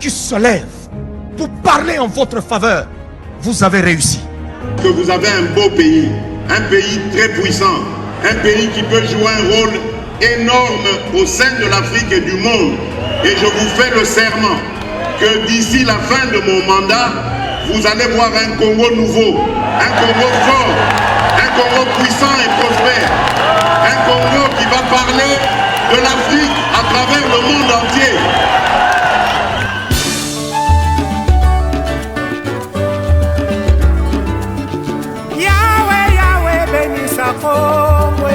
qui se lèvent pour parler en votre faveur, vous avez réussi. Que vous avez un beau pays, un pays très puissant, un pays qui peut jouer un rôle énorme au sein de l'Afrique et du monde. Et je vous fais le serment que d'ici la fin de mon mandat, vous allez voir un Congo nouveau, un Congo fort, un Congo puissant et prospère, un Congo qui va parler de l'Afrique à travers le monde entier. Yahweh, Yahweh, bénissa Congo.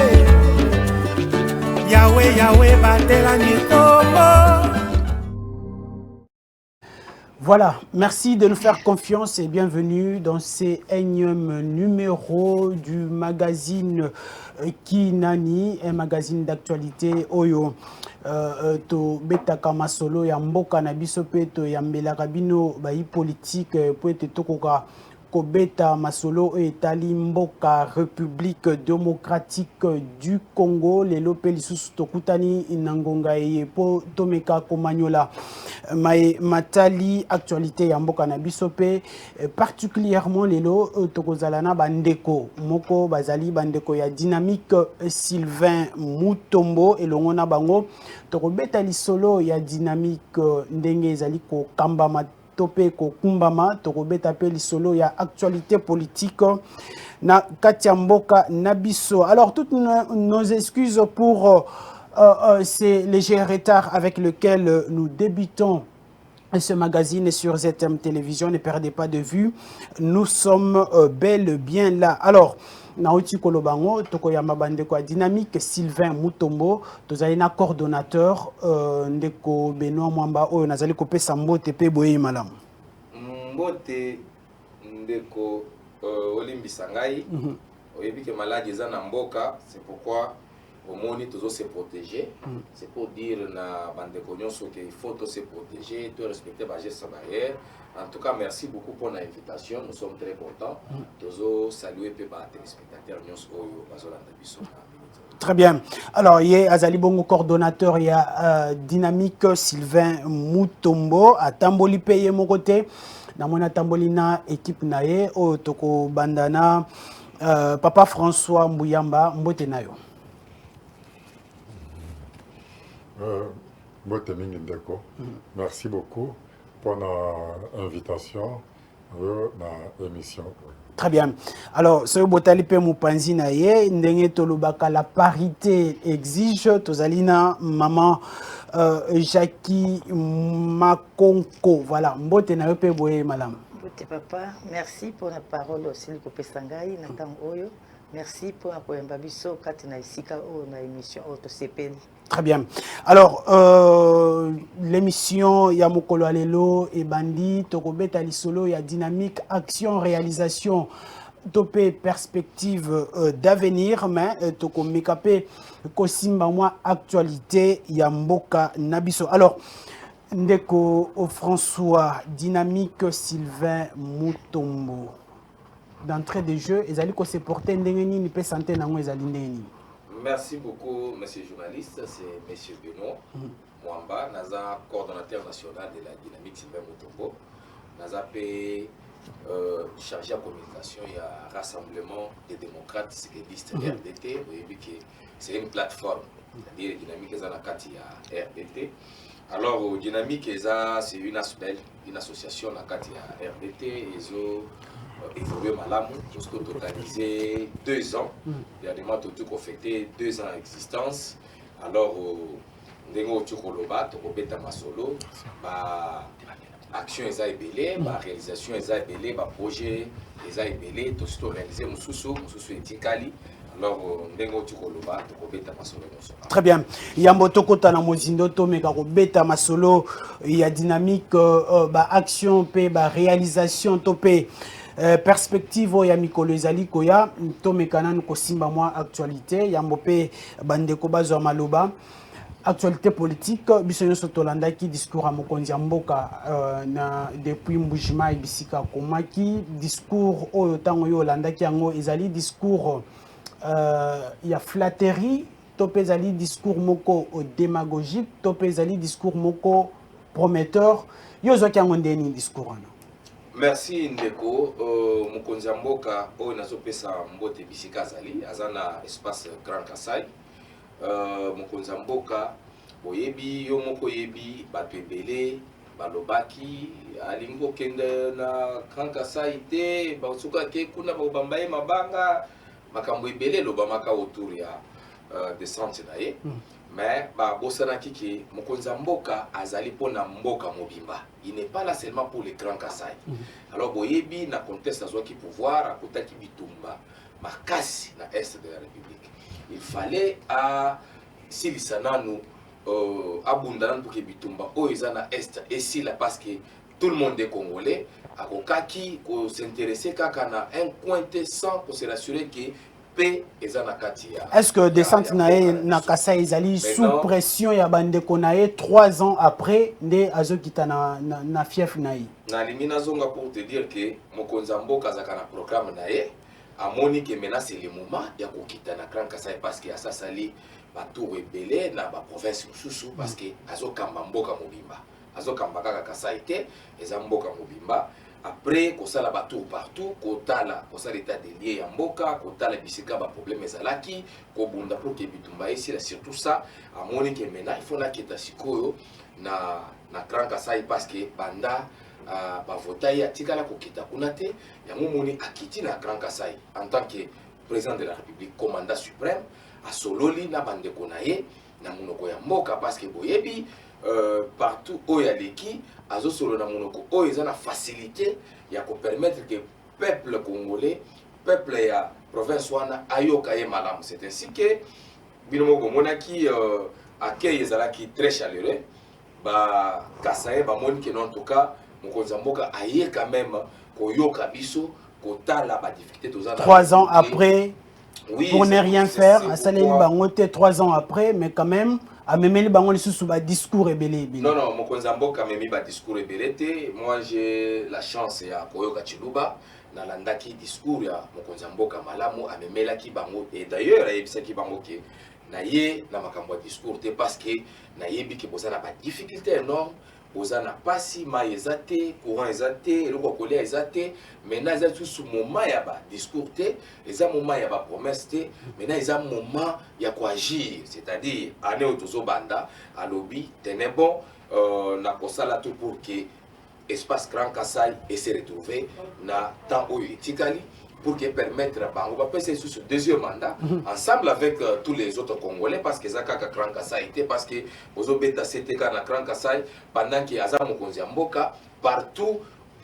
Yahweh, Yahweh, batela Congo. Voilà, merci de nous faire confiance et bienvenue dans ces énième numéro du magazine Kinani, un magazine d'actualité Oyo. To betaka masolo ya mboka na biso pe to ya mbelaka bino ba politique po ete tokoka kobeta masolo etali mboka République démocratique du Congo lelo pe lisusu tokutani inangonga eye po tomeka komanyola matali actualité ya mboka na biso pe particulièrement lelo tokozala na bandeko moko bazali bandeko ya Dynamique Sylvain Mutombo elongo na bango tokobeta lisolo ya Dynamique ndenge ezali ko kambama topé ko kumbama tokobeta pe lisolo ya actualité politique na katia mboka na biso. Alors toutes nos excuses pour ces légers retards avec lesquels nous débutons ce magazine sur ZM Télévision. Ne perdez pas de vue, nous sommes bel et bien là. Alors Naouti Kolobango, Tokoyama Bandeko Dynamique Sylvain Mutombo, Tozaina coordonnateur Ndeko Benoît Mwamba, Oyo Nazali Kopé Sambo Tepe Boye Malam. Mbote Ndeko Olimbi Sangai, Oyebi que maladie na mboka, c'est pourquoi au monde tous se protéger. C'est pour dire na Bandeko Nyonso qu'il faut tous se protéger, tout respecter les gestes barrières. En tout cas, merci beaucoup pour l'invitation. Nous sommes très contents. Nous saluer les téléspectateurs. Très bien. Alors, il y a Azali Bongo coordonnateur, il y a Dynamique Sylvain Mutombo, à Tamboli Peye mon côté. Dans mon Tambolina équipe nae, au Toko Bandana, Papa François Mbouyamba, Mbotenayo. Merci beaucoup pour l'invitation à l'émission. Très bien. Alors, ce botalipe Moupanzi naye, ndenge tolobaka la parité exige, tozalina maman Jackie Makonko. Voilà, mbote na yope boye madame. Mbote papa, merci pour la parole aussi liko pesangai na tango oyo. Merci pour la koyamba biso kati na isika o na émission auto CPL. Très bien. Alors, l'émission Yamokolo Alelo et Bandi, Tokobeta Lisolo, il y a dynamique, action, réalisation, topé, perspective d'avenir, mais Toko Mekapé, Kosimba moi, actualité, Yamboka Nabiso. Alors, Ndeko François, dynamique, Sylvain Mutombo. D'entrée de jeu, ils allaient se porter ndengeni, ni pe santé nango ils allaient ndengeni. Merci beaucoup, monsieur le journaliste. C'est monsieur Benoît Mwamba, Naza, coordonnateur national de la Dynamique Sylvain Mutombo. Naza chargé en communication, il y a Rassemblement des démocrates sécularistes RDT. Vous voyez que c'est une plateforme, c'est-à-dire Dynamique Zanakati à RDT. Alors, Dynamique c'est une association Nakati à RDT. Ils ont évolué malamu, parce que totalisé 2 ans. Il y a des mois tout fêté 2 ans d'existence. Alors, Ndengo Tchokoloba, Tokobeta Masolo, action est ébélé, réalisation est ébélé, projet est ébélé, tout ce réalisé, Moussoussou est Tikali. Alors, Ndengo Tchokoloba, Tokobeta Masolo. Très bien. Yamboto Kota na Mozindo, Tomeka Robeta Masolo, il y a dynamique, action, réalisation, topé. Perspective ya mikolo ezali koya to mekana ko simba moi actualité ya mbope bandeko bazwa maloba actualité politique biso nyonso tolanda ki discours ya mokonzi ya mboka na depuis mbujima ibisika komaki discours oyo tango yo landaki yango ezali discours ya flatterie to pe ezali discours moko démagogique to pe ezali discours moko prometteur. Yozo Kiangondeni discours. Merci Ndeko. Mokonzi Mboka oyo nazopesa mbote bisika zali azana espace Grand Kasai. Mokonzi Mboka boyebi yo moko yebi bato ebele balobaki alingo kende na Grand Kasai te basuka ke kuna babambaye mabanga makambo ebele lobamaka autour ya descente na ye. Mais bosana kiki mokonzi Mboka azali pona mboka mobimba. Il n'est pas là seulement pour les Grands Kasai. Alors boyebi na contexte azwaki pouvoir akotaki bitumba makasi na est de la République. Il fallait à Silisananu abundana pour que bitumba oyo na est et si là parce que tout le monde est congolais akokaki ko s'intéresser kaka na un coin sans pour se rassurer que est-ce que descente na Kasai ezali sous pression ya bandeko nae 3 ans après nde azokita na fief nae na limina zonga pour te dire que mokonzi Mboka azaka na programme nae amoni que maintenant c'est le moment ya kokita na Grand Kasai parce que asasali ba tour ebele na ba province mususu parce que azokamba mboka mobimba azokamba kaka Kasai te eza mboka mobimba. Après, kosala ba tour partout, kotala, kosala état des liens ya mboka, kotala bisika ba problème ezalaki, kobunda pour que bitumba ici, surtout ça, à moni que maintenant il faut na kita sikoyo na Grand Kasai parce que banda ba votaye atikala ko kita kunate, ya moni akiti na Grand Kasai en tant que président de la République, commandant suprême, a sololi na bande konaye na monoko ya mboka parce que boyebi partout où il y a l'équipe, azo solo na monoko où ils ont la facilité, il y a pour permettre que peuple congolais, peuple ya province wana ayoka ye malam. C'est ainsi que binomo monaki accueil ezalaki très chaleureux, ba Kasai ba moni que en tout cas mokonzi Mboka aye quand même ko yoka biso ko tala ba difficulté tozana. 3 ans après. Oui, pour ne rien faire, à Salé Bangote 3 ans après, mais quand même, à Memeli Bangote sous bas discours et belé. Non, non, mon Konzambo quand même bas discours et belé. Moi j'ai la chance ya Koyoka Chiluba, na landaki discours ya mon Konzambo Kamalamu à Memela ki Bango. Et d'ailleurs, il y a qui Bango qui na ye na makambo discours te parce que na yebi ki boza na pas difficulté énorme. Boza na pasi ma ezate, courant ezate, eloko kolia ezate, maintenant ils sont sous moment ya ba discours te, les moment ya ba promesse te, maintenant ils ont moment ya ko agir, c'est-à-dire année otozo banda, à lobby, tenez bon, na kosala tout pour que espace Grand Kasai et se retrouver na temps où etikali pour que permettre bango ba passer sur ce deuxième mandat ensemble avec tous les autres Congolais parce que Zaka Grand Kasai était parce que bozo beta CTK na Grand Kasai pendant que aza mokonzi Mboka partout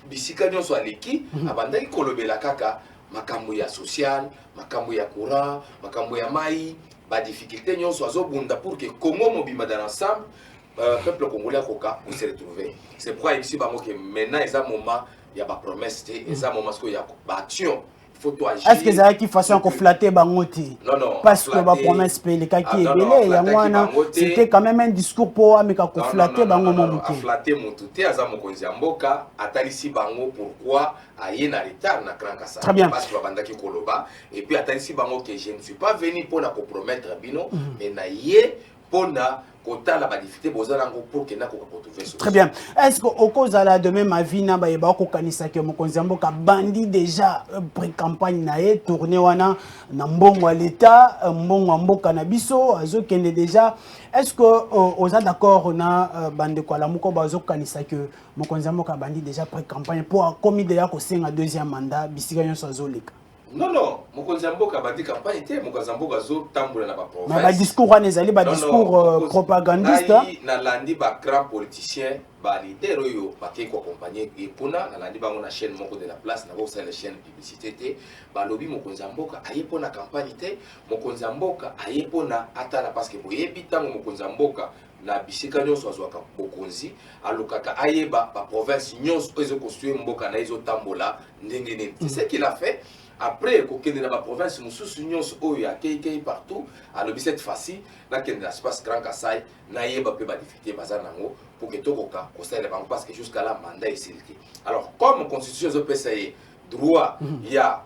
bisika nyonso aleki abandaki kolobela kaka makambo ya social, makambo ya courant, makambo ya mai, ba difficulté nyonso azobunda pour que Congo mobima dans l'ensemble peuple congolais koka pour se retrouver. C'est pourquoi ici bango que maintenant ils ont moment il y a ba promesse et ils ont moment que il y a ba action. Est-ce que ça qui façon qu'on flatter Bangoti? Non, non. Parce que ma promesse paye les kaki et belé, c'était quand même un discours pour Amika qu'on flatter Bango Momuke. Flatter Moutouté, Azamo Konziamboka, Atalisi Bango, pourquoi Aïe na retard na Grand Kasai. Très bien. Parce que Bandaki Koloba, et puis Atalisi Bango que je ne suis pas venu pour la compromettre Bino, mais naïe pour la kota la badifité bozalango pour que na ko retrouver. Très bien. Est-ce que au cause la demain ma vie na ba yeba ko kanisa ke mokonzi Mboka bandi déjà pré-campagne na ye tourner wana na mbongo l'état mbongo Mboka na biso azo kende déjà. Est-ce que aux d'accord na bande ko la moko bazo kanisa ke mokonzi Mboka bandi déjà pré-campagne pour commis déjà ko senga deuxième mandat bisika nyonso azoleka? Non, non, Mokonzi Mboka bandi campagne était, Mokonzi Mboka zo tamboula na ba province. Mais ba discours wana ezali ba discours propagandiste. Na landi ba grand politicien, ba leader yo ba ke ko accompagner epona na landi bango na chaîne moko de la place na bo sa la chaîne publicité te, ba lobby Mokonzi Mboka ayepona campagne te, Mokonzi Mboka ayepona atala parce que boyebi tango Mokonzi Mboka na bisika nyonso azwaka bokonzi alokaka ayeba ba province nyonso ezo construire mboka na ezo tambola ndenge nini. C'est ce qu'il a fait. Après, quand on est dans la province, nous sommes tous les gens partout. Alors, cette fois-ci, dans l'espace Grand Kasai, nous avons des difficultés pour que tout le monde parce que jusqu'à là, le mandat est silté. Alors, comme la constitution est droit, il y a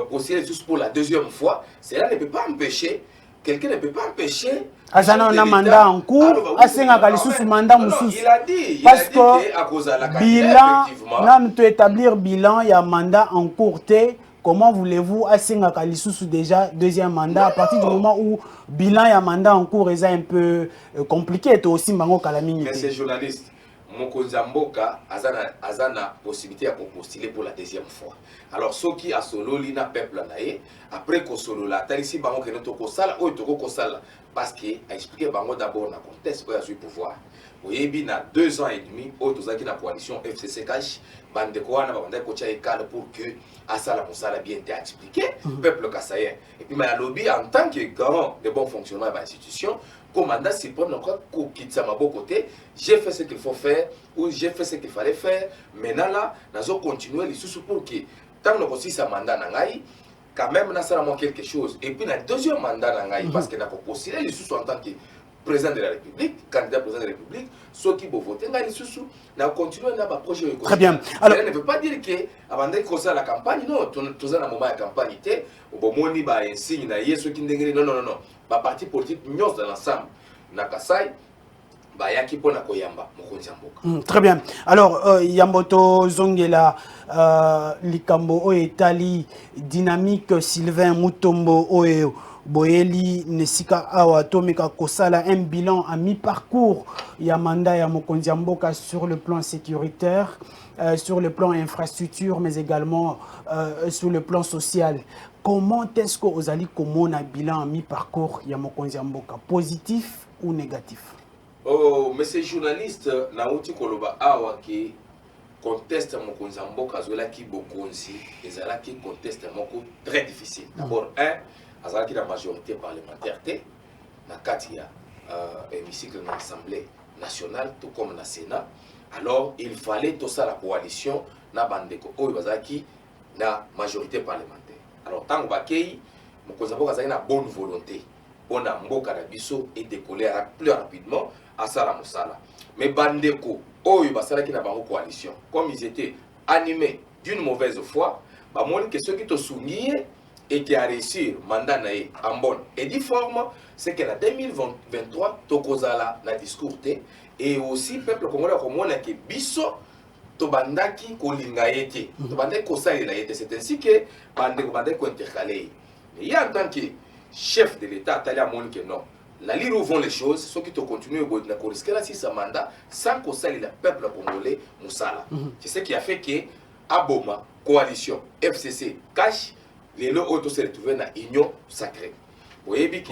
procédé juste pour la deuxième fois, cela ne peut pas empêcher quelqu'un ne peut pas empêcher. Azana on a mandat en cours, asenga kalisusu mandat mususu. Parce que bilan, on peut établir bilan, il y a mandat en cours. Comment voulez-vous asenga kalisusu déjà deuxième mandat à partir du moment où bilan il y a mandat en cours est un peu compliqué to aussi mango kalamini. Mais c'est journaliste. Mokonzi Mboka azana possibilité de postuler pour la deuxième fois. Alors ceux qui a solo lina peuple naé après ko solo la talisi bango que notre kosala o to kosala parce que a expliqué bango d'abord na contexte pour assurer pouvoir. Oyebi na 2 ans et demi o tozaki na coalition FCC cash bande ko wana bande ko tia école pour que asala musala bien été expliqué peuple kasayen. Et puis ma lobby en tant que garant de bon fonctionnement de l'institution commandant suprême donc ko kitsa maboko côté j'ai fait ce qu'il faut faire ou j'ai fait ce qu'il fallait faire maintenant là nazo continuer les sous pour que tant que aussi ça mandat nangai quand même na sala moi quelque chose et puis na deuxième mandat nangai parce que na ko postuler les sous en tant que président de la République candidat président de la République ceux qui vont voter ngai les sous na continuer na ba projet économique. Très bien. Alors ne veut pas dire que avant de commencer la campagne non tous un moment de campagne té au moni ba insigne na yeso qui ndengeli non ba parti politique nyos dans l'ensemble na Kasai ba yaki pona koyamba mokonzi Mboka. Très bien. Alors Yamboto Zongela likambo o etali dynamique Sylvain Mutombo o Boyeli Nesika Awa Tomeka Kosala un bilan à mi-parcours Yamanda ya mokonzi Mboka sur le plan sécuritaire, sur le plan infrastructure mais également sur le plan social. Comment est-ce que vous allez comment un bilan à mi-parcours Yamokonzi Mboka, positif ou négatif? Oh, mais ces journalistes Naouti Koloba Awa qui contestent Mokonzi Mboka Zola qui Bokonzi et Zala qui contestent Moko très difficile. D'abord, Azala qui la majorité parlementaire na Katia hémicycle de l'Assemblée nationale tout comme na Sénat. Alors il fallait tout ça la coalition na bandeko Oyazaki na majorité parlementaire. Alors, tant que Bakei, Mokonzi Mboka a une bonne volonté pour Mboka na biso et décoller plus rapidement à Sala Moussala. Mais Bandeko, Oyo Basala qui n'a pas de coalition, comme ils étaient animés d'une mauvaise foi, que ceux qui te soulignent et qui a réussi mandat en bonne et due forme, c'est que en 2023, Tokozala na discours et aussi peuple congolais comme on a que biso Tobandaki kolinga yete, tobandaki kosalela yete, c'est ainsi que bandeko intercalé. Il y a en tant que chef de l'État, Talia Moni que non. La lire où vont les choses, ceux qui te continuent à risquer là si ça mandat sans kosalela peuple congolais Moussala. C'est ce qui a fait que Aboma, coalition, FCC, cash, les lots autos se retrouvent dans l'union sacrée. Vous voyez que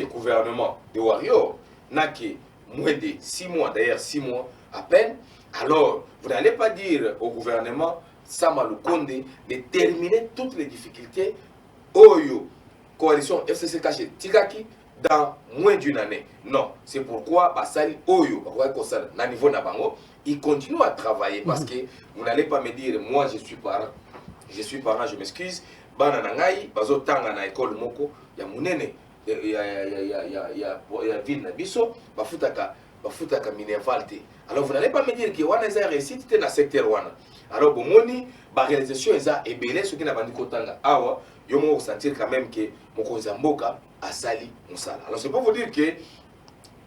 le gouvernement de Wario n'a que moins de 6 mois, d'ailleurs 6 mois à peine. Alors, vous n'allez pas dire au gouvernement Sama Lukonde de terminer toutes les difficultés Oyo, coalition FCC caché Tigaki dans moins d'une année. Non, c'est pourquoi Basali Oyo, à niveau Nabango, il continue à travailler parce que vous n'allez pas me dire moi je suis parent, je m'excuse. Bananangai, Bazo Tanga na école Moko, ya Munene, ya ville Nabiso, Bafutaka Minervalte. Alors vous n'allez pas me dire que Wana est réussite dans le secteur Wana. Alors Bomoni, la réalisation est ébélée, ce qui n'a pas dit Kotanga. Awa, yomo sentir quand même que Mokonzi Mboka a sali Moussala. Alors c'est pour vous dire que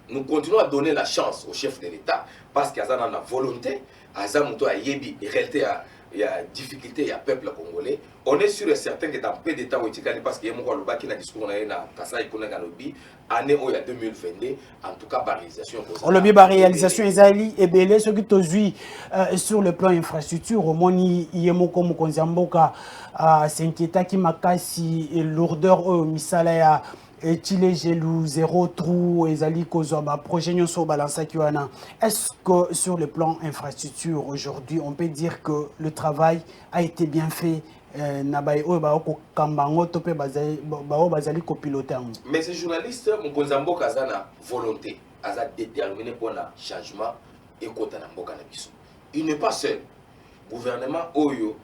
nous continuons à donner la chance au chef de l'État parce qu'il y a la volonté, Azamuto a yebi, et réalité il y a difficulté, il y a peuple congolais. On est sûr et certain que dans peu de temps, parce qu'il y a un qui a discours na Kasai Konagalobi, année où il y a 2022, en tout cas, par réalisation. On l'a par réalisation, Ezali et Belé, ce qui te sur le plan infrastructure, au moins, il y a Mokonzi Mboka, s'inquiéta qui m'a cassé lourdeur au Misalaya. Chile gelou zéro trou ezali kozoba projet nyonso balança kiwana. Est-ce que sur le plan infrastructure aujourd'hui on peut dire que le travail a été bien fait nabai o ba ko kambango topé bazali copiloter? Mais ces journalistes Mokonzi Mboka azana volonté aza déterminé pour le changement et kota na mboka na biso. Il n'est pas seul. Gouvernement Oyo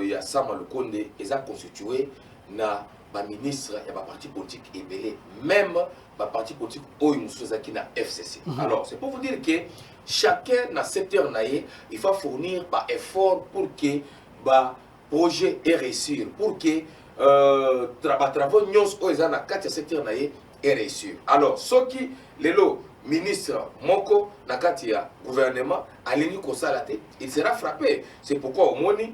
ya Sama Lukonde eza constitué na ba ministre et ba parti politique ébélé, même ba parti politique Oyo Moussouza na FCC. Alors, c'est pour vous dire que chacun dans secteur naïe, il va fournir par effort pour que ba projet est réussir, pour que travaux nyons o ezana kati secteur na ye est réussi. Alors soki lelo ministre moko na kati ya gouvernement alingi ko salate, il sera frappé. C'est pourquoi au moni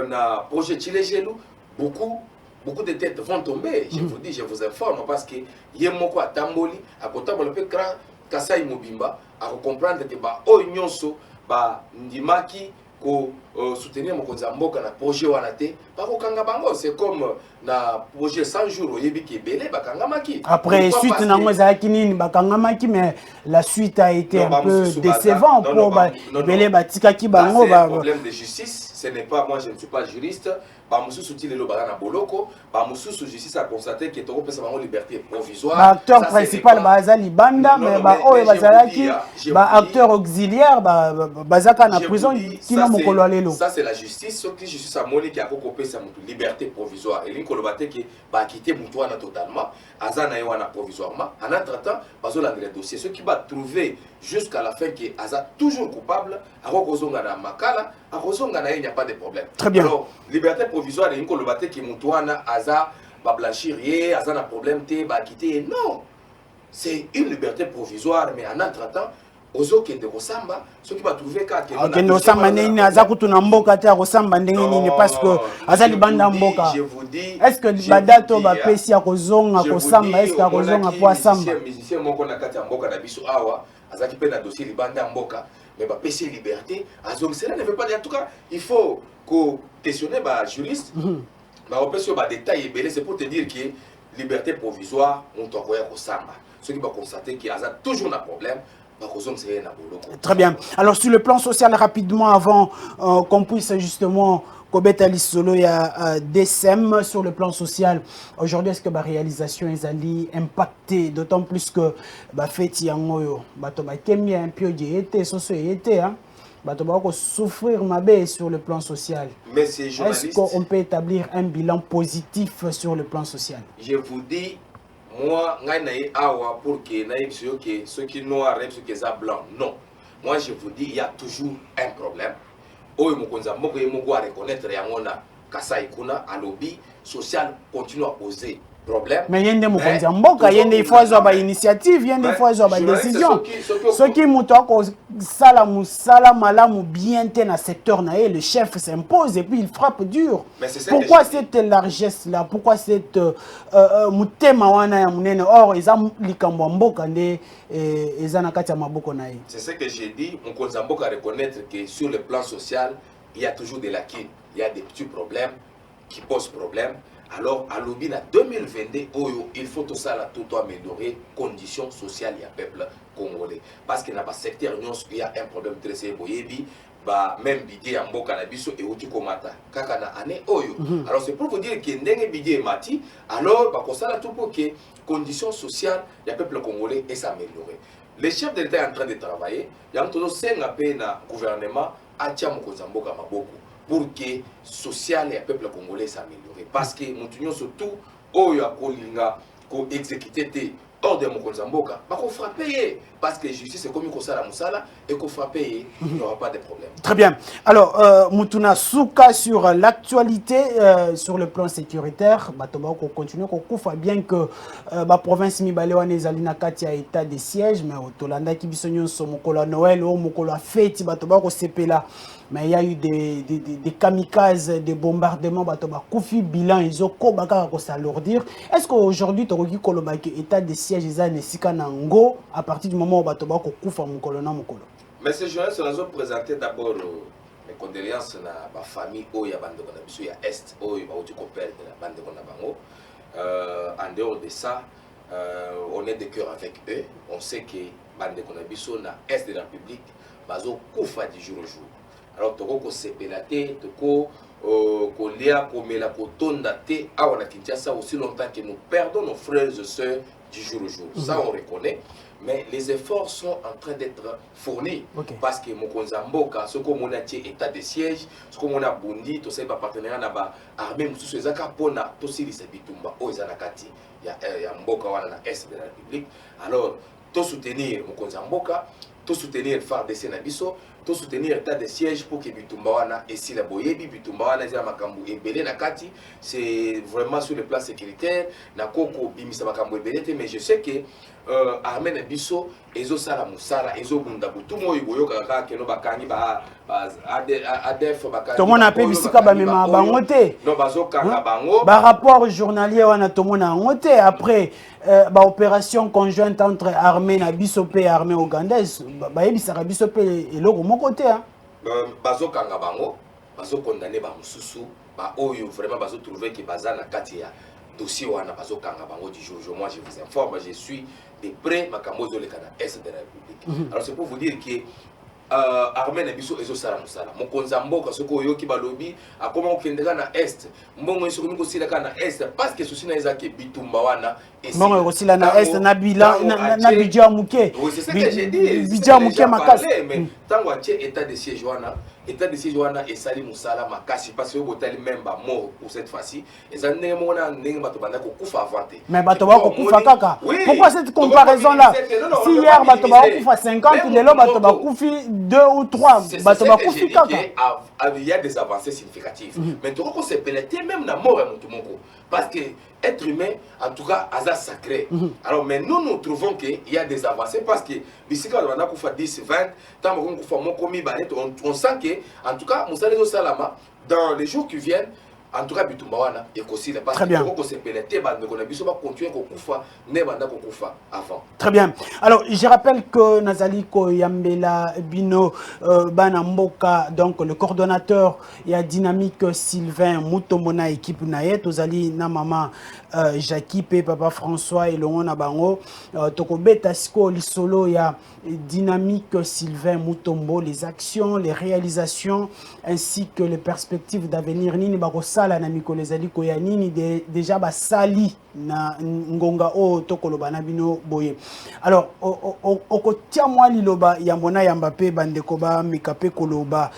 na projet Chilegelou beaucoup de têtes vont tomber. Je vous dis, je vous informe parce que yemoko atamboli akotambola pe grand Kasai Mobimba à comprendre que ba o nyonso ba ndimaki ko soutenir mokonza mboka na projet wana te ba ko kanga bango. C'est comme na projet 100 jours yebi ki belé ba kanga maki. Après suite na ngoza kinini ba kanga maki, mais la suite a été un peu décevant pour ba belé ba tikaki bango ba problème de justice. Ce n'est pas, moi je ne suis pas juriste. Bamususu Tilelo Barana Boloko, Bamususu justice a constaté que Toko Pesa Bango liberté provisoire. Acteur principal Bazali Banda, mais Oe Bazalaki, acteur auxiliaire, Bazaka na prison, qui n'a mokolo alelo. Ça c'est la justice, ce qui justice a moni qui a copé sa liberté provisoire. Et l'incolobate qui va quitter Moutouana totalement, Azana Yoana provisoirement. En entre-temps, Bazola le dossier. Ce qui va trouver jusqu'à la fin que Aza toujours coupable, à Rokozonga na Makala, à Rokozonga na il n'y a pas de problème. Très bien. Alors, liberté provisoire et une bate qui Moutouana Aza va blanchir, Aza n'a problème, va quitter. Non, c'est une liberté provisoire, mais en entre-temps, Ozo qui est de Rosamba, ce qui va trouver qu'à Rosamba n'est Aza Kutunamboka, Rosamba n'est parce que Aza Libanda Mboka. Je vous dis, est-ce que Badato va pécer à Kozong, à Kosamba, est-ce qu'à Kozong à Poissamba? Musicien Moko Nakati Mboka Nabiso Awa, Aza qui peut na dossier Libanda Mboka, mais va pécer liberté, Azong, cela ne veut pas dire, en tout cas, il faut questionner les juristes, mais on peut sur les détails, c'est pour te dire que liberté provisoire, on doit voir au Samba. Ceux qui vont constater qu'il y a toujours un problème, très bien. Alors sur le plan social, rapidement, avant qu'on puisse justement Kobeta Lissolo, il y a DSM sur le plan social. Aujourd'hui, est-ce que la réalisation est allée impactée, d'autant plus que fait yangoyo, kemi un peu de société, hein, souffrir ma baie sur le plan social. Mais c'est journaliste. Est-ce qu'on peut établir un bilan positif sur le plan social? Je vous dis. Moi, pour que ceux qui noirs et ceux qui sont blancs, non. Moi, je vous dis, il y a toujours un problème. Reconnaître à lobby social continue à poser problème. Mais il y a des fois, il y a des fois, initiative, il y a des fois, il décision. Ceux qui ont bien dans le secteur, le chef s'impose et puis il frappe dur. Pourquoi cette largesse-là? Pourquoi cette c'est ce que j'ai dit. On reconnaître que sur le plan social, il y a toujours des lacunes. Il y a des petits problèmes qui posent problème. Alors, à l'objet de 2022, il faut tout ça, tout améliorer les conditions sociales du peuple congolais. Parce qu'il n'y a pas de secteur, il y a un problème très sérieux. Même budget en Bokanabiso et Outi Komata. Kakana année Oyo. Alors, c'est pour vous dire que n'engé budget mati. Alors, tout pour que les conditions sociales du peuple congolais s'améliorent. Les chefs de l'État sont en train de travailler. Il y a un tour de gouvernement à Tchamokozamboka Maboko. Pour que le social et le peuple congolais s'améliorent. Parce que nous surtout, Oyo a Kolinga, ko exécuté hors de Mokonzamboka, il faut payer. Parce que la justice est comme ça et qu'il faut payer, il n'y aura pas de problème. Très bien. Alors, Moutouna Souka sur l'actualité, sur le plan sécuritaire, on continue, on bien que la province Mibalewane Zalina Katia état de siège, mais au Tolanda qui bisognon son Mokola Noël ou Mokola Fête, on CP là. Mais il y a eu des kamikazes, des bombardements, Koufi, bilan, ils ont s'alourdir. Est-ce qu'aujourd'hui, tu as dit que l'état de siège est à partir du moment où tu as dit mais ces journalistes nous ont présenté d'abord mes condoléances à la famille où il y a Est, où il y a la bande. En dehors de ça, on est de cœur avec eux. On sait que la bande de Est de la République va koufa du jour au jour. Alors, toko sepelate, toko kolia, komela, kotondate, awa na Kinshasa aussi longtemps que nous perdons nos frères et sœurs du jour au jour. Ça, on reconnaît. Mais les efforts sont en train d'être fournis. Parce que Mokonzamboka, ce qu'on a dit état de siège, ce qu'on a bondi, tout ça, il va partenariat avec l'armée, tout ça, il a aussi les Bitumba, il y a Mboka dans l'Est de la République. Alors, tout soutenir Mokonzamboka, tout soutenir FARDC Nabiso, to soutenir état de siège pour que bitumba wana esila boyebi bitumba wana eza makambo ebele na kati c'est vraiment sur le plan sécuritaire na koko bimisa makambo ebele te mais je sais que armée na biso ezo sala musala ezo bunda butumo yoyoka kaka keno bakangi ba ADF bakangi to mona pe bisika ba mema bango te no bazokanga bango ba rapport journalier wana to mona ngote après ba opération conjointe entre armée na biso pe armée ougandaise ba yebisaka biso pe eloko moko te hein bazokanga bango bazokondamner ba mususu ba oyo vraiment bazotrouver que baza na kati ya dossier wana bazokanga bango du jour moi je vous informe je suis de près makambo zoleka na est de la République alors c'est pour vous dire que armée na biso ezosala musala mokonzi mboka soko oyoki balobi akoma okendeka na est mbongo esoko mikosila na est parce que souci na ezaki bitumba wana mbongo ekosila na est na bilan na budget muke oui c'est ce que j'ai dit budget muke makasi mais tango atie état de siège wana esali musala makasi parce que botali même ba mort pour cette fois-ci ezandenge mona ndenge bato banda kokufa avant mais bato ba kokufa kaka pourquoi cette comparaison là si hier bato ba kokufa 50 lelo bato ba kufi 2 ou 3 bato ba kufi kaka il y a des avancées significatives mais tu ko se pelleter même na mort ya mutu moko parce que être humain en tout cas hasard sacré alors mais nous trouvons que il y a des avancées parce que bisika on a kufa 10 20 tant on kufa moko mi banet on sent que en tout cas musalezo salama dans les jours qui viennent en tout cas bitumba wana ekosila parce que ko se pelleter ba ndeko na biso ba continuer ko kufa ne banda ko kufa avant. Très bien. Alors je rappelle que Nazali Koyambela Bino Bana Mboka donc le coordonnateur et à Dynamique Sylvain Mutomona équipe naye tozali na mama Jackie pe papa François et Longo na bango tokobeta siko lisolo ya Dynamique Sylvain Mutombo les actions les réalisations ainsi que les perspectives d'avenir nini bakosala na mikolo ezali koya nini déjà basali na ngonga o tokoloba na bino boye alors okotia mwa liloba ya mona ya Mbappé bandeko ba mikape koloba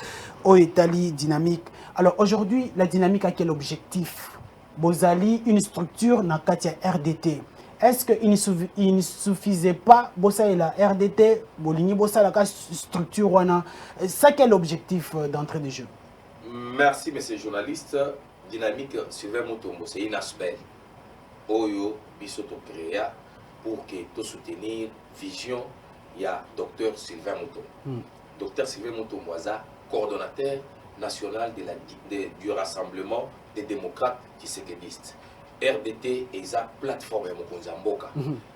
o etali dynamique alors aujourd'hui la dynamique a quel objectif bozali une structure na katia RDT est-ce que il ne suffisait pas bossa et la RDT bolini bossa la structure wana ça quel objectif d'entrée de jeu? Merci monsieur journaliste. Dynamique Sylvain Mutombo c'est une aspect oyo biso to créa pour que to soutenir vision il y a docteur Sylvain Mutombo docteur Sylvain Mutombo aza coordonnateur national du rassemblement des démocrates kisekedistes RDT et sa plateforme mokonzi mboka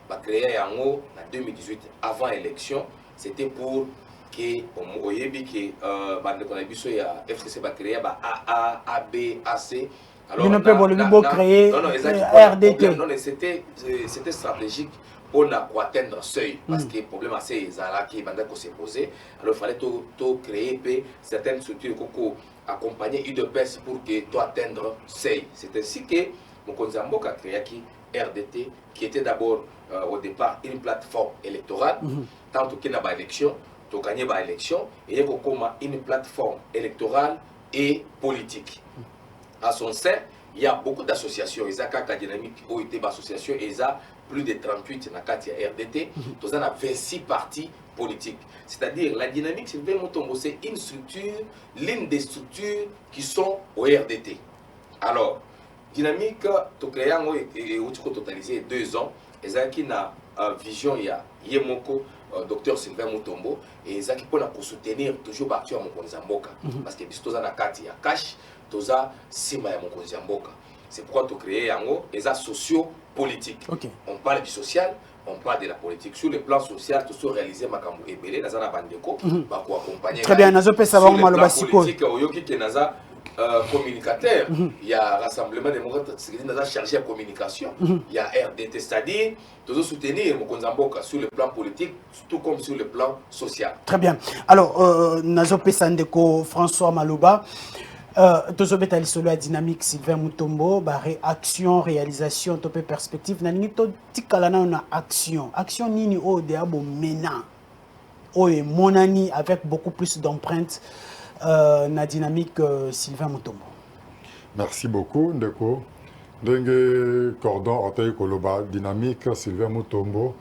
ba créé yango en 2018 avant élection c'était pour que oyebi que bande ko na biso ya FCC ba créé ba AA AB AC alors on peut créer RDT non c'était stratégique pour atteindre seuil parce que le problème c'est ça qui bande ko se poser alors il fallait to créer certaines structures pour accompagner UDPS pour que to atteindre seuil c'est ainsi que Mokonzi Mboka a créé RDT qui était d'abord au départ une plateforme électorale tant qu'il y a une élection tu gagné une élection et il y a une plateforme électorale et politique à son sein il y a beaucoup d'associations il y a dynamique OIT association et il y a plus de 38 dans la RDT tu as 26 partis politiques c'est-à-dire la dynamique Sylvain Mutombo c'est une structure l'une des structures qui sont au RDT alors Dynamique, tu crées et tu totalisé 2 ans. Et ça qui n'a vision il y a Yemoko, docteur Sylvain Mutombo, et ça qui peut soutenir toujours partir à Mokonzi Mboka. Parce que si tu as carte, il y a cash, tu as Sima à Mokonzi Mboka. C'est pourquoi tu crées et ça socio-politique. On parle du social, on parle de la politique. Sur le plan social, tu as réalisé Makambo Ebele, Nazana Bandeko, pour accompagner. Très bien, Nazo Pesa va le plan politique, Oyoki Kenaza. Communicateur, il y a Rassemblement démocrate, c'est chargé de communication, il y a RDT, c'est-à-dire toujours soutenir Mokonzi Mboka sur le plan politique, tout comme sur le plan social. Très bien. Alors, Nazo Pesandeko, François Maloba, tous les gens qui dynamique Sylvain Mutombo, réaction, réalisation, topé perspective, nani to tikalana na action nini o de abo mena, o e monani avec beaucoup plus d'empreintes. Na dynamique Sylvain Mutombo. Merci beaucoup, Ndeko. Dengue cordon Otei Koloba, dynamique Sylvain Mutombo,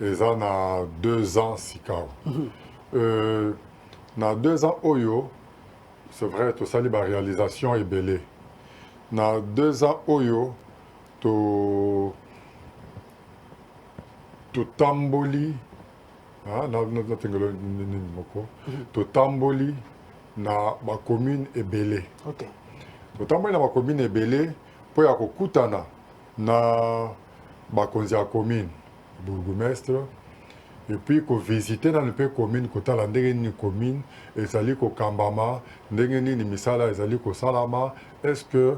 et ça a 2 ans, Sikao. na 2 ans oyo c'est vrai to sali ba réalisation ebele na 2 ans oyo to tamboli na tengelo nini moko to tamboli na ba commune ebele. OK. To tamboli na ba commune ebele po ya kokutana na ba konzi ya commune bourgmestre et puis ko visiter dans le pays commune ko tala ndenge ni commune ezali ko kambama ndenge ni misala ezali ko salama est-ce que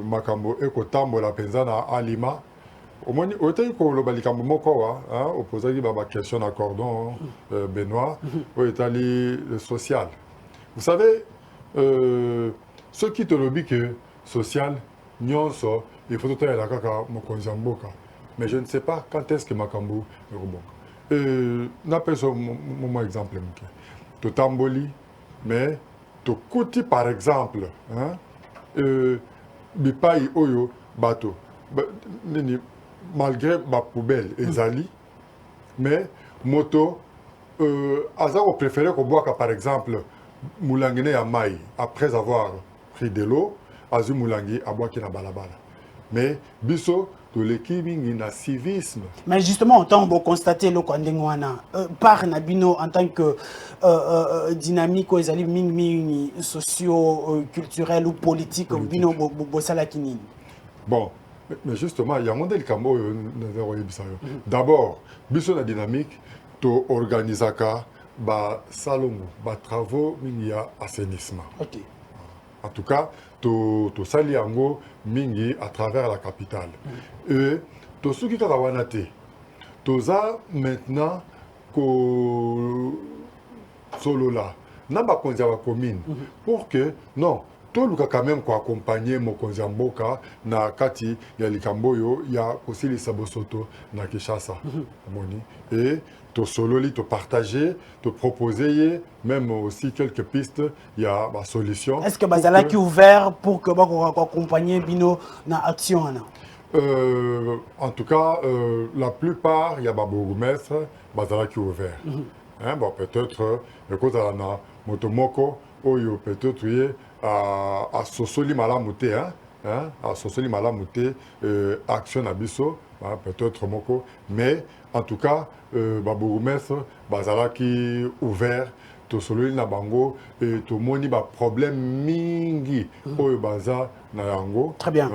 makambo eko tambola penza na alima omoni otei ko loba likambo moko wa opposaki ba question à cordon Benoît o etali le social. Vous savez ceux qui te lobby que social nyonso il faut tout la kaka mokonzi mboka mais je ne sais pas quand est-ce que makambo rebonka n'appelle ça mon exemple to tamboli mais to kuti par exemple bipai oyo bato nini malgré ma poubelle ezali mais moto azako préféré ko boire par exemple moulangine ya mai après avoir pris de l'eau azu moulangi a boire na balabala mais biso to l'équipe na civisme. Mais justement, on peut constater le Kondengwana par Nabino en tant que dynamique aux alliés socio-culturel ou politique bino bosalakini. Bon, mais justement, il y a un modèle Kambo d'abord, biso la dynamique to organisaka ba salongo, ba travaux mingia assainissement. OK. En tout cas, to sali yango mingi à travers la capitale. Et to suki kaka wana te. Toza maintenant ko solo là. Na ba konzi wa commune pour que non to luka quand même ko accompagner mo konzi mboka na kati ya likamboyo ya kosili sabosoto na Kinshasa. Moni et to sololi, te partager, te proposer même aussi quelques pistes, il y a ma solution. Est-ce que Bazala qui est ouvert pour que vous accompagner Bino dans l'action? En tout cas, la plupart, il y a ma bourgmestre, Bazala qui est ouvert. Bon, peut-être, écoute, on a Motomoko, Oyo, peut-être, à Sosoli Malamouté, à Sosoli Malamouté, Action Abisso, peut-être Moko, mais en tout cas, Babourgmestre, Bazala qui ouvert, to sololi na bango et to moni ba problème mingi oyo baza na yango. Très bien.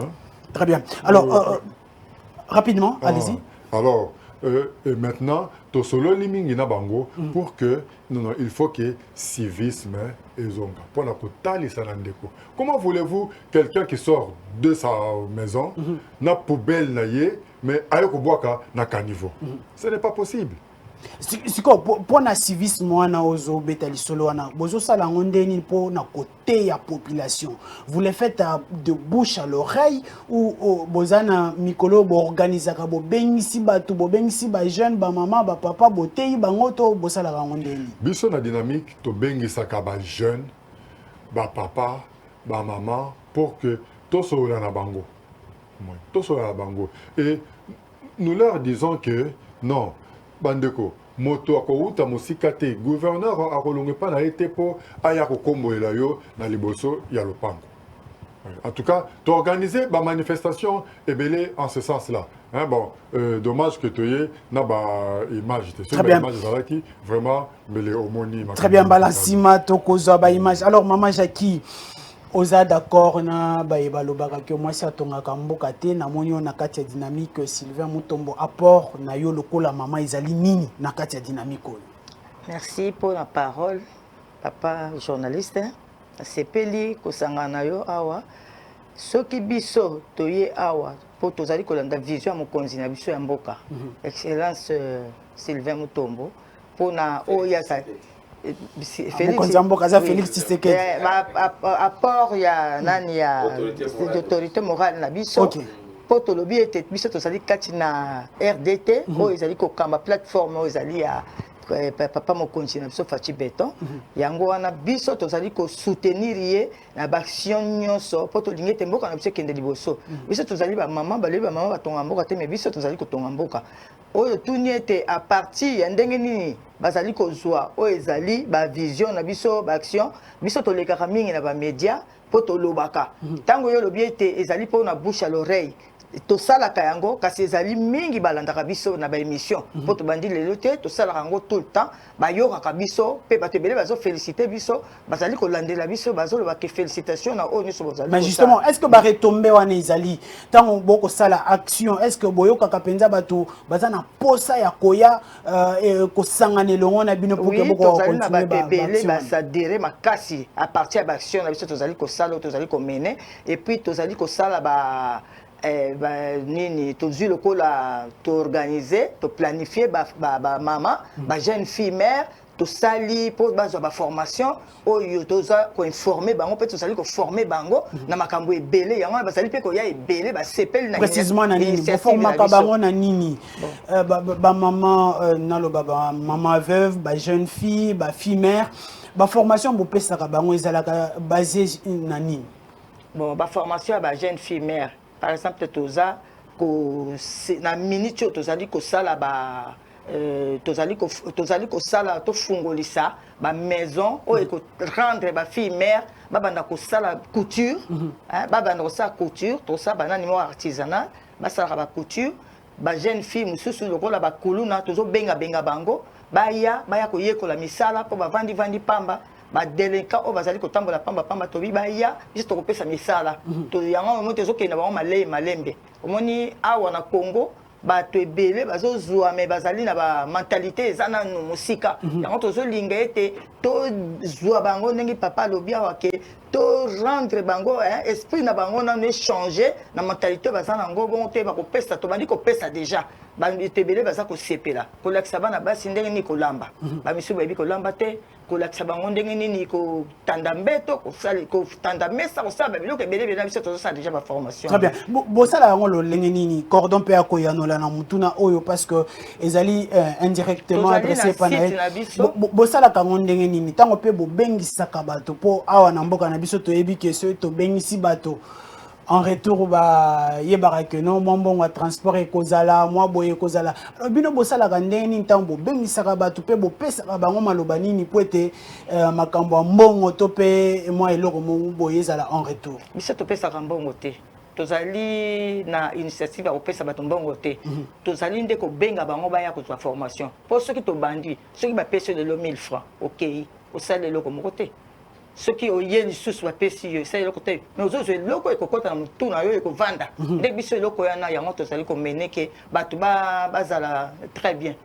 Très bien. Alors rapidement, allez-y. Alors et maintenant to sololi mingi na bango pour que non, il faut que civisme et zonga pour la totale sanandeko. Comment voulez-vous quelqu'un qui sort de sa maison na poubelle na ye mais ayoko boaka na caniveau? Ce n'est pas possible. Siko pour na civisme wana ozo betali solo wana bozo sala ngondeni pour na côté ya population. Vous le faites de bouche à l'oreille ou bozana mikolo bo organisaka bo bengisi batu bo bengisi ba jeune ba maman ba papa bo teyi bango to bosala ngondeni. Biso na dynamique to bengisaka ba jeune ba papa ba maman pour que to sola na bango. To sola na bango et nous leur disons que non bandeko moto akouta mosika te gouverneur akolonge pa na été po aya ko komboela yo na liboso ya lopango. En tout cas, tu as organisé ma manifestation et belé en ce sens-là. Bon, dommage que tu aies une image. Très bien. Qui vraiment belé au moni. Très bien, Balasima Tokozo ba image. Alors maman Jackie, oza d'accord na ba ebalobaka que moi si atongaka mboka te na moni na kati ya dynamique Sylvain Mutombo apport na yo lokola maman ezali nini na kati ya dynamique. Merci pour la parole papa journaliste. Sepeli kosanga na yo awa soki biso toye awa po tozali kolanda vision ya mokonzi na biso ya mboka excellence Sylvain Mutombo pona oya Félix Mboka za Félix Tshisekedi apport ya nani ya autorité morale na biso po tolobi ete biso tozali kati na RDT oyo ezali kokamba plateforme oyo ezali ya papa mokonzi na biso Fachi Beton yango wana biso tozali ko soutenir ye na baction nyonso po tolingi ete mboka na biso kende liboso biso tozali ba mama balebi ba mama batonga mboka te mais biso tozali kotonga mboka oyo tuni ete à partir ya ndenge nini bazali kozwa oyo ezali bavision na biso baaction biso tolekaka mingi na bamédia mpo tolobaka ntango oyo olobi ete ezali mpo na bouche à l'oreille tosalaka yango kasi ezali mingi balandaka biso na baémission mpo tobandi lelo te tosalaka yango tout le temps bayokaka biso mpe bato ebele bazofélicité biso bazali kolandela biso bazolobaka félicitation na oyo nyonso bozali. Mais justement, est-ce que baretombe wana ezali ntango bokosala action, est-ce que boyokaka mpenza bato baza na posa ya koya kosangana elongo na bino mpoke tozali na bato ebele basadere makasi à partir ya baaction na biso tozali kosala tozali komene et puis tozali kosala nini tozwi lokola toorganize toplanifier bamama bajeune fille mère tosali mpo bazwa baformation oyo toza koinforme bango mpe tozali koforme bango na makambo ebele yango wana bazali mpe koya ebele basepeli na précisément na nini boformaka bango na nini bamama naloba bamama veuve bajeune fille bafille mère baformation bopesaka bango ezalaka basé na nini? Bon baformation ya bajeune fille mère par exemple toza na minute tozali kosala tozali kosala tofungolisa ba maison oyo rendre ba fille mère babanda kosala couture babanda kosala couture tosala banani mo artisanal basalaka ba couture ba jeune fille mususu lokola bakuluna tozobenga bango baya koyekola misala mpo bavandi pamba badelinka oyo bazali kotambola pamba tobi baya biso tokopesa misala yango mo tozokenda bango malembe omoni awa na Congo bato ebele bazozwa me bazali na bamentalité eza nanu mosika yango tozolinga ete tozwa bango ndenge papa alobi awa ke to rendre bango esprit na bango nanu échanger na mentalité baza nango bongo te bakopesa tobandi kopesa déjà bato ebele baza kosepela kolakisa bana basi ndenge nini kolamba bamisu bayebi kolamba te kolakisa bango ndenge nini kotanda mbeto kotanda mesa kosala babiloko ebele na biso tozosala déjà baformation. Très bien. Bosala yango lolenge nini cordon mpe akoyanola na mutuna oyo parce que ezali indirectement adressé par bosalaka yango ndenge nini ntango mpe bobengisaka bato mpo awa na mboka na biso toyebi ke soki tobengisi bato en retour yebaka ke no mwa mbongo ya transport ekozala mwa boye ekozala bino bosalaka ndenge nini ntango bobengisaka bato mpe bopesaka bango maloba nini po ete makambo ya mbongo to mpe mwa eloko boye ezala en retour? Biso topesaka mbongo te tozali na initiative ya kopesa bato mbongo te tozali nde kobenga bango baya kozwa formation mpo soki tobandi soki bapesi lelo 1000 francs okei osala eloko moko te soki oye lisusu bapesi yo esala eloko te mais ozozwa eloko ekokota na motu na yo ekovanda ndenge biso eloko yana yango tozali komene ke bato bazala très bien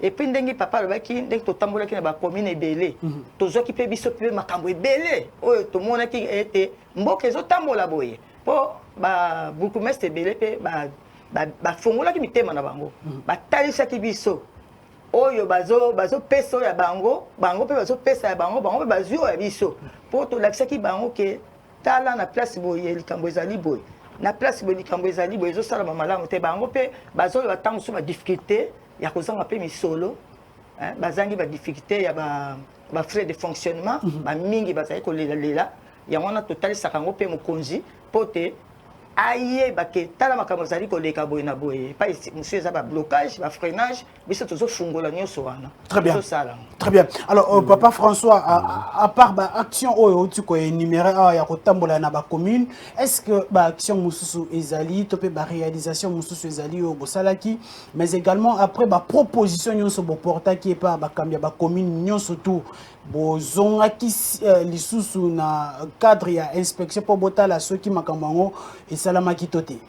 et puis ndenge papa alobaki ndenge totambolaki na bacommune ebele tozwaki mpe biso mpe makambo ebele oyo tomonaki ete mboka ezotambola boye mpo babourgmestre ebele mpe bafungolaki mitema na bango batalisaki biso oyo bazopesa oyo ya bango mpe bazopesa ya bango mpe bazwi oyo ya biso mpo tolakisaki bango ke tala na place boye likambo ezali boye na place boye likambo ezali boye ezosalama malamu te bango mpe bazoyoba ntango so badifficulté ya kozanga mpe misolo bazangi badifficulté ya bafrais de fonctionnement bamingi bazali kolelalela yango wana totalisaka yango mpe mokonzi mpo te ayeba ke tala makambo ezali koleka boye na boye pa monsieur eza bablocage bafreinage biso tozofungola nyonso wana. Très bien. Très bien. Alors papa François à part action oyo tu ko énumérer ya kotambola na ba commune est-ce que ba action mususu ezali to pe ba réalisation mususu ezali o bosalaki mais également après ba proposition nyonso bo portaki pa ba kambia ba commune nyonso tout bozongaki lisusu na cadre ya inspection pour botala soki makambango esalamaki tote.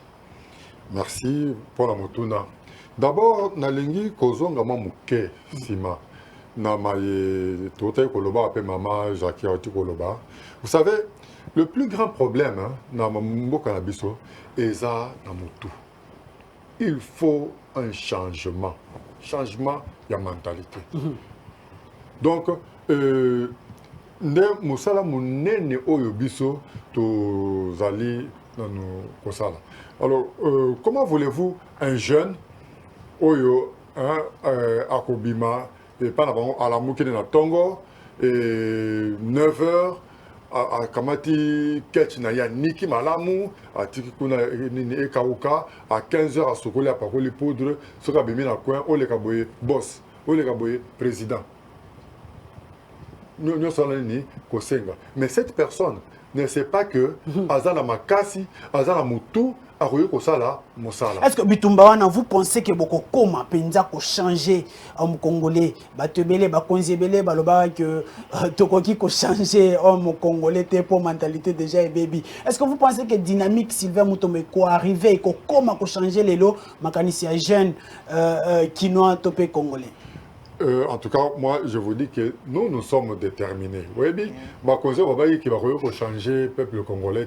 Merci pour la motuna. D'abord nalingi kozonga mamuke sima na maye tote koloba ape mama Jacques Oti koloba. Vous savez le plus grand problème na mboka na biso eza na mutu. Il faut un changement ya mentalité. Donc nde musala munene oyo biso tozali nanu kosala. Alors comment voulez-vous un jeune oyo akobima et pas à la mukine na tongo et 9h à kamati ketchina ya niki malamu atiki kuna nini ekauka à 15h à sokoli à pakoli poudre soka bimi na coin o le kaboye boss o le kaboye président nous sommes ni kosenga. Mais cette personne ne sait pas que azana makasi, azana mutu, aroyo kosala mosala. Est-ce que Bitumbawana, vous pensez que beaucoup comment penza ko changer homme congolais, batebele bakonzebele baloba que tokoki ko changer homme congolais te pour mentalité déjà et baby. Est-ce que vous pensez que dynamique Sylvain Mutombo ko arriver ko comment ko changer les lots makanisi ya jeune quinoa topé congolais? En tout cas, moi, je vous dis que nous sommes déterminés. Oui, bien, ma conseil, on va dire qu'il va changer le peuple congolais.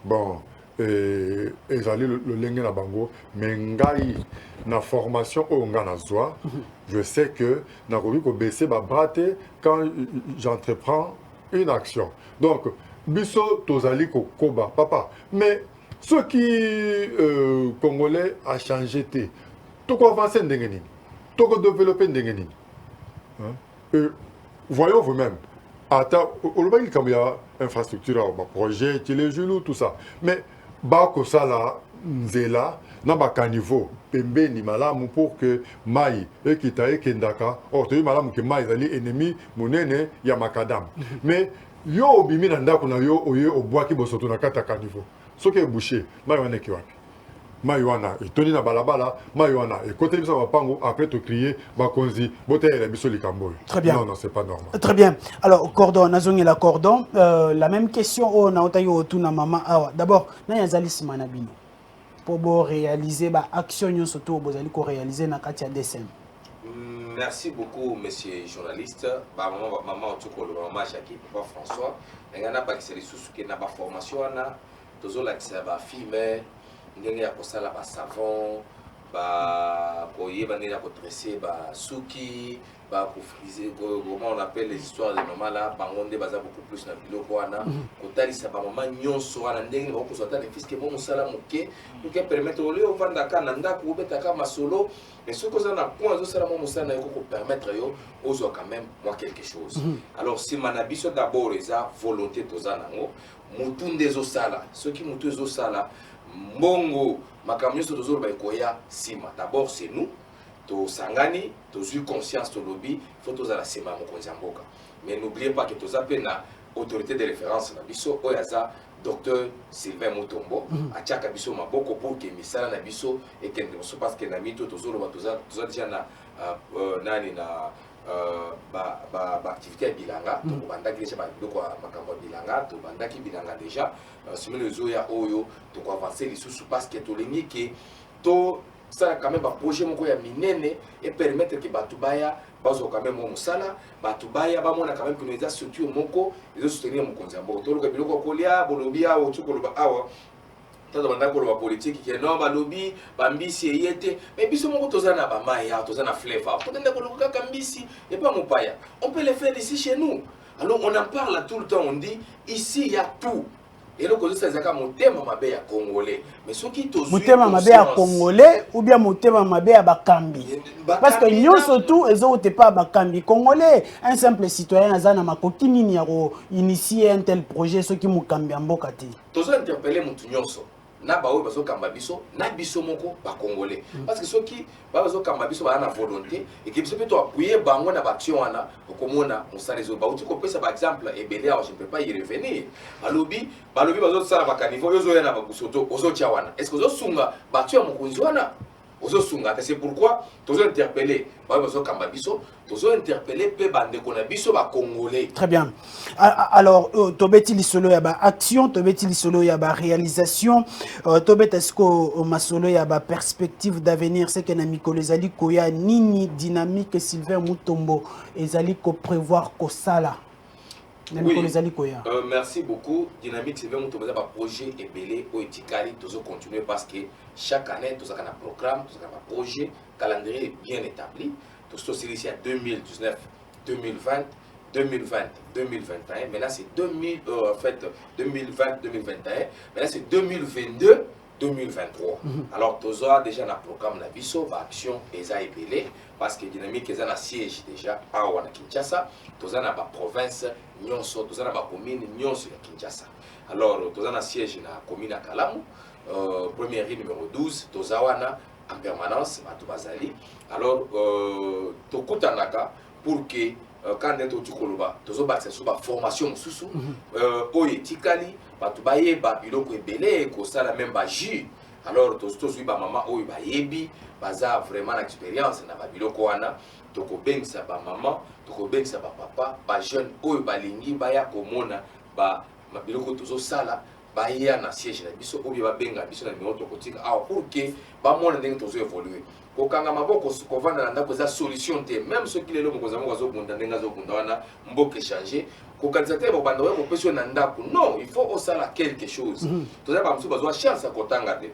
Bon, et j'allais le lingue na bango, mais ngai na formation au Nganazoa, je sais que na kobi ko baisser ba braté quand j'entreprends une action. Donc, biso tozali ko koba papa, mais ce qui congolais a changé té. Tout ko avancer ndengeni. Tout ko développer ndengeni. Voyons vous-même. Attends, il y a infrastructure, projet, les genoux, tout ça. Mais bako sala nzela na baka niveau pembe ni malamu pour que mai ekita ekendaka or to malamu que mai zali ennemi monene ya makadam. Mais yo obimi na ndako na yo oye obwaki bosoto na kata ka niveau. Soki e boucher mai wana ki wapi. Maywana et Tony na balabala, Maywana et côté de Pango après te crier Bakonzi, Boté et Bisso Likambo. Très bien. Non, c'est pas normal. Très bien. Alors, cordon, Nazong et la cordon. La même question au Naotayo Tuna Mama. D'abord, Nayazali Simanabino. Pour réaliser l'action, surtout, vous allez réaliser dans Katia DSM. Merci beaucoup, monsieur journaliste. Maman, en tout cas, le maman Jackie, papa François. Il y a pas qui sont na formation, toujours là qui va filmer. Ngenge ya kosala ba savon ba koyeba ndenge ya tresser ba suki ba ko friser comment on appelle les histoires de maman là bangonde baza beaucoup plus na biloko wana kotalisa ba maman nyonso wana ndenge ba ko sota les fils que bon sala moke pour que permettre au lieu vanda ka nanda ko betaka masolo mais ce que ça na point zo sala mo musana ko permettre yo ozo quand même moi quelque chose. Alors si manabiso d'abord eza volonté tozana ngo mutunde zo sala ceux qui mutu zo sala Mongo, makamyo so tozolo ba koya sima. D'abord c'est nous, to sangani, to eu conscience to lobby, faut tozala sima mokonzi mboka. Mais n'oubliez pas que tozape na autorité de référence na biso oyaza docteur Sylvain Mutombo, atiaka biso maboko pour que misala na biso et que nous parce que na mito tozolo ba toza déjà na nani na activité ya bilanga to bandaki déjà ba biloko makambo bilanga to bandaki bilanga déjà semaine les oya oyo to ko avancer les sous parce que to lengi que to ça quand même ba projet moko ya minene et permettre que batubaya bazo quand même musala batubaya ba mona quand même que nous a structure moko les soutenir mon konzambo to lo biloko kolia bolobia o tuko lo ba awa tata banda ko lo politique qui non ba lobby ba mbisi yete mais biso moko tozana ba maya tozana flavor to tenda ko lo ka mbisi et pas mopaya on peut le faire ici chez nous. Alors on en parle tout le temps, on dit ici il y a tout. Et donc ça c'est comme motema mabe ya congolais mais ceux qui tozui motema mabe ya congolais ou bien motema mabe ya bakambi parce que nous surtout ezo te pas bakambi congolais un simple citoyen azana makoki nini ya ko initier un tel projet ceux qui mukambi mboka ti tozo interpeller mutu nyonso na ba oyo bazo kamba biso na biso moko ba congolais parce que ceux qui bazo kamba biso ba na volonté et que biso peut appuyer bango na action wana okomona musala zo ba uti ko pesa par exemple et belé je ne peux pas y revenir alobi balobi bazo sala ba kanivo yozo yana ba busoto ozo tia wana est-ce que ozo sunga ba tia mokonzi wana ozo sunga c'est pourquoi tozo interpeller ba bazo kamba biso tozo interpeller pe bande kona biso ba congolais. Très bien. Alors tobeti lisolo ya ba action tobeti lisolo ya ba réalisation tobeti esko masolo ya ba perspective d'avenir c'est que na mikolo ezali koya nini dynamique Sylvain Mutombo ezali ko prévoir ko sala. Oui, merci beaucoup. Dynamique Sylvain Mutombo ba projet et belé au etikali tozo continuer parce que chaque année tozo kana programme tozo kana projet calendrier bien établi. Tout ce ici à 2019, 2020, 2020, 2021. Maintenant c'est 2020, 2021. Maintenant c'est 2022, 2023. Alors tous déjà un programme na biso, action eza ébélé parce que dynamique eza na siège déjà à Kinshasa. Tous na ba province nyonso, tous na ba commune nyonso ya Kinshasa. Alors tous na siège na commune à Kalamu, première rue numéro 12, Tozawana. En permanence, Bazali. Alors, Tokutanaka, pour que quand on dit koloba tozo bâtir sur ba formation mususu oye tikali batu baye ba biloko ebele ko sala même ba jus alors tozo ba maman oye ba yebi baza vraiment l'expérience na ba biloko wana toko bengisa ba maman toko bengisa ba papa ba jeune oye ba lingi baya komona ba biloko tozo sala baya na siège na biso oye ba benga biso na numéro toko tika pour que ba mona ndenge tozo évoluer kokanga maboko kovanda na ndako za solution te même ceux qui lelo mokoza moko azobunda ndenga azobunda wana mboke changer kokanisa te bobanda oyo kopesio na ndako non il faut osala quelque chose toza ba msu bazwa chance ya kotanga te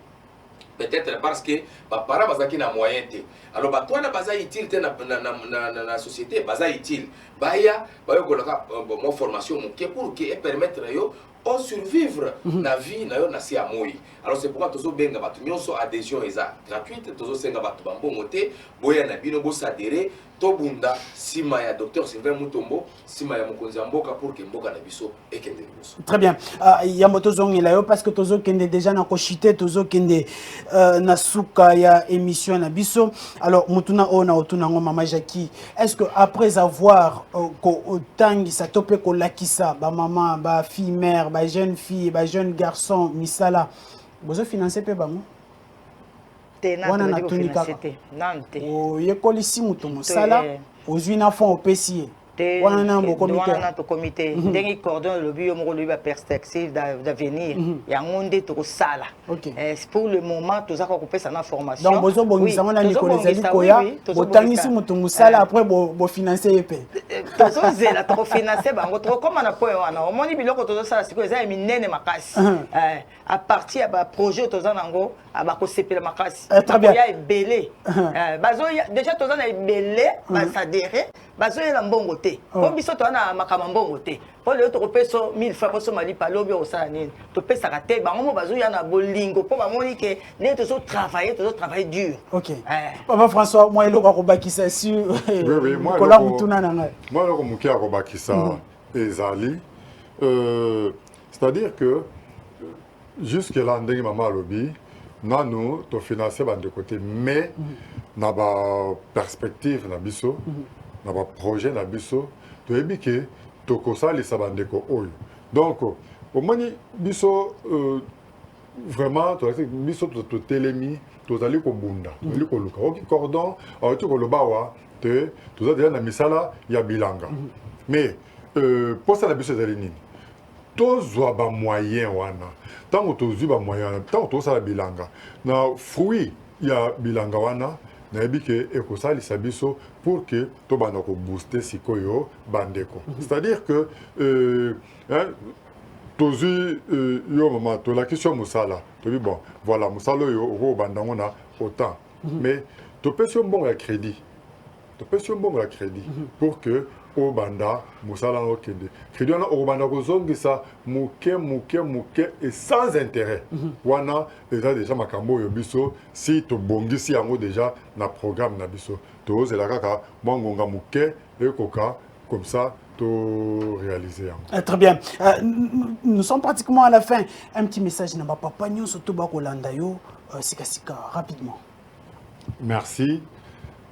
peut-être parce que ba parents bazaki na moyen te alors ba twana baza utile te na société baza utile baya bayo kolaka mo formation moke pour que permettre yo on survivre na vie na yo na si amoyi alors c'est pourquoi tozo benga batu nyonso adhésion eza gratuite tozo senga batu bambongo te boya na bino bo s'adhérer to bunda sima ya docteur Sylvain Mutombo sima ya mokonzi ya mboka pour que mboka na biso ekende liboso. Très bien. Ya moto zongela yo parce que tozo kende déjà na kochite tozo kende na suka ya émission na biso alors mutuna ona otuna ngo mama Jackie est-ce que après avoir ko tangi sa topé ko lakisa ba maman ba fille mère ba jeune fille ba jeune garçon misala bozo financer pe bango wana na tunika o yekoli simu to musala ozwina fond opesi wana na mbo comité ndenge cordon le bio mo le perspective d'avenir ya ngonde to sala pour le moment to za ko pesa na formation donc bozo bongisa ngona Nicolas Zali koya botangisi mutu musala après bo financer epé tozo zela to financer bango to comme na point wana omoni biloko to sala siko eza minene makasi à partir ba projet to za nango aba ko sepela makasi ya ebele bazo déjà to za na ebele ba s'adhérer bazo ya mbongo te ko biso to na makama mbongo te po le to peso 1000 francs poso mali palobi o sala nini to pesa ka te bango mo bazo ya na bolingo po ba moni ke ne to so travailler dur. OK. Papa François moi eloko ko bakisa sur kola mutuna na ngai moi eloko mukia ko bakisa ezali c'est-à-dire que jusque là ndenge mama lobi nanu to financer ba de côté mais na ba perspective na biso na ba projet na biso to ebike to kosali sabandeko oyo donc omoni biso vraiment to biso to telemi to zali ko bunda li ko luka oki cordon o to ko lobawa te to za déjà na misala ya bilanga mais pour ça la biso zali nini to zwa ba moyen wana tango to zwa ba moyen tango to sala bilanga na fruit ya bilanga wana na ebike ekosalisa biso pour que to banda ko booster sikoyo bandeko c'est-à-dire que tozu yo mama to la question musala to bi bon voilà musalo yo ro bandango na autant mais to pesio bon ya crédit pour que o banda musala no kende crédit na o banda ko zongisa muke et sans intérêt wana eza déjà makambo yo biso si to bongisi yango déjà na programme na biso to zela kaka mongonga muke e koka comme ça to réaliser yango. Très bien. Nous sommes pratiquement à la fin. Un petit message na papa nyonso to ba kolanda yo sika rapidement. Merci.